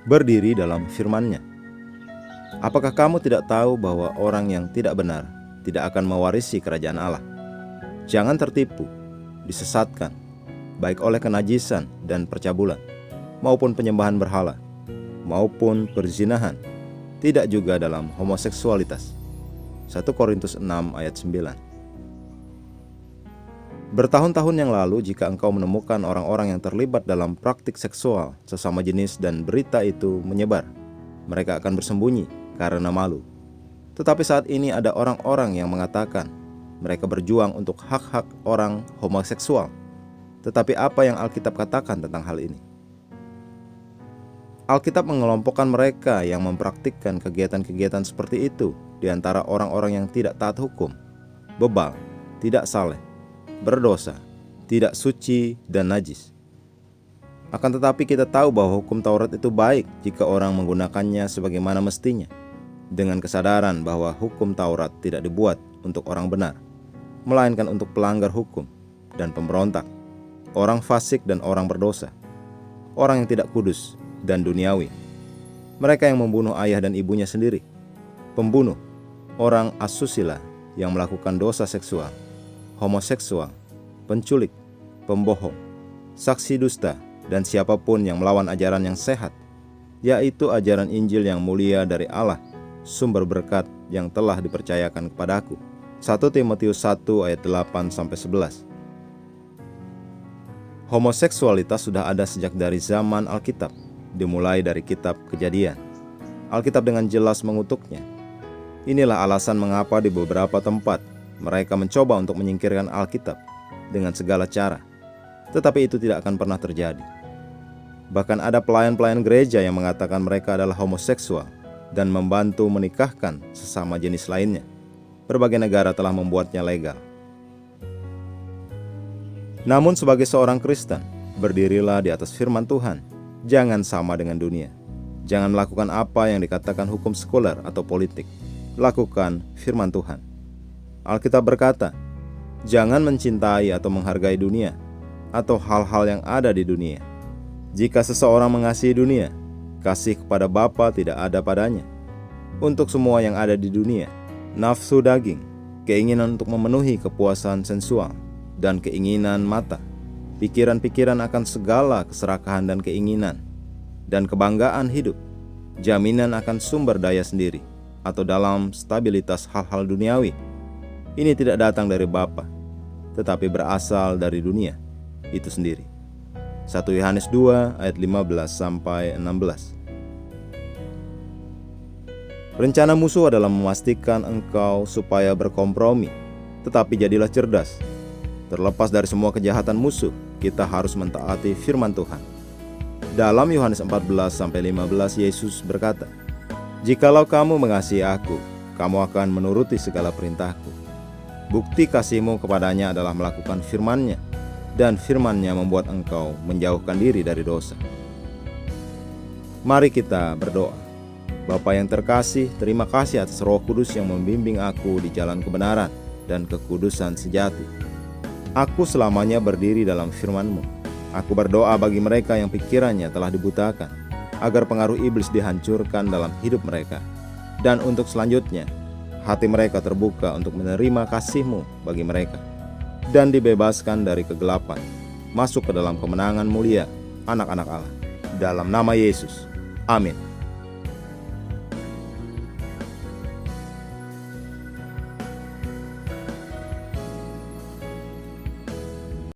berdiri dalam firman-Nya. Apakah kamu tidak tahu bahwa orang yang tidak benar tidak akan mewarisi kerajaan Allah? Jangan tertipu, disesatkan, baik oleh kenajisan dan percabulan, maupun penyembahan berhala, maupun perzinahan, tidak juga dalam homoseksualitas. 1 Korintus 6 ayat 9. Bertahun-tahun yang lalu, jika engkau menemukan orang-orang yang terlibat dalam praktik seksual sesama jenis dan berita itu menyebar, mereka akan bersembunyi karena malu. Tetapi saat ini ada orang-orang yang mengatakan mereka berjuang untuk hak-hak orang homoseksual. Tetapi apa yang Alkitab katakan tentang hal ini? Alkitab mengelompokkan mereka yang mempraktikkan kegiatan-kegiatan seperti itu di antara orang-orang yang tidak taat hukum, bebal, tidak saleh, berdosa, tidak suci, dan najis. Akan tetapi kita tahu bahwa hukum Taurat itu baik jika orang menggunakannya sebagaimana mestinya, dengan kesadaran bahwa hukum Taurat tidak dibuat untuk orang benar, melainkan untuk pelanggar hukum dan pemberontak, orang fasik dan orang berdosa, orang yang tidak kudus dan duniawi, mereka yang membunuh ayah dan ibunya sendiri, pembunuh, orang asusila yang melakukan dosa seksual, homoseksual, penculik, pembohong, saksi dusta, dan siapapun yang melawan ajaran yang sehat, yaitu ajaran Injil yang mulia dari Allah, sumber berkat yang telah dipercayakan kepadaku. 1 Timotius 1 ayat 8-11. Homoseksualitas sudah ada sejak dari zaman Alkitab, dimulai dari kitab Kejadian. Alkitab dengan jelas mengutuknya. Inilah alasan mengapa di beberapa tempat mereka mencoba untuk menyingkirkan Alkitab dengan segala cara, tetapi itu tidak akan pernah terjadi. Bahkan ada pelayan-pelayan gereja yang mengatakan mereka adalah homoseksual dan membantu menikahkan sesama jenis lainnya. Berbagai negara telah membuatnya legal. Namun sebagai seorang Kristen, berdirilah di atas firman Tuhan. Jangan sama dengan dunia. Jangan melakukan apa yang dikatakan hukum sekuler atau politik. Lakukan firman Tuhan. Alkitab berkata, jangan mencintai atau menghargai dunia atau hal-hal yang ada di dunia. Jika seseorang mengasihi dunia, kasih kepada Bapa tidak ada padanya. Untuk semua yang ada di dunia, nafsu daging, keinginan untuk memenuhi kepuasan sensual, dan keinginan mata, pikiran-pikiran akan segala keserakahan dan keinginan, dan kebanggaan hidup, jaminan akan sumber daya sendiri, atau dalam stabilitas hal-hal duniawi. Ini tidak datang dari Bapa, tetapi berasal dari dunia itu sendiri. 1 Yohanes 2 ayat 15-16. Rencana musuh adalah memastikan engkau supaya berkompromi, tetapi jadilah cerdas. Terlepas dari semua kejahatan musuh, kita harus mentaati firman Tuhan. Dalam Yohanes 14-15 Yesus berkata, "Jikalau kamu mengasihi aku, kamu akan menuruti segala perintahku." Bukti kasihmu kepadanya adalah melakukan firman-Nya, dan firman-Nya membuat engkau menjauhkan diri dari dosa. Mari kita berdoa. Bapa yang terkasih, terima kasih atas Roh Kudus yang membimbing aku di jalan kebenaran dan kekudusan sejati. Aku selamanya berdiri dalam firman-Mu. Aku berdoa bagi mereka yang pikirannya telah dibutakan, agar pengaruh iblis dihancurkan dalam hidup mereka. Dan untuk selanjutnya, hati mereka terbuka untuk menerima kasih-Mu bagi mereka, dan dibebaskan dari kegelapan, masuk ke dalam kemenangan mulia anak-anak Allah. Dalam nama Yesus, amin.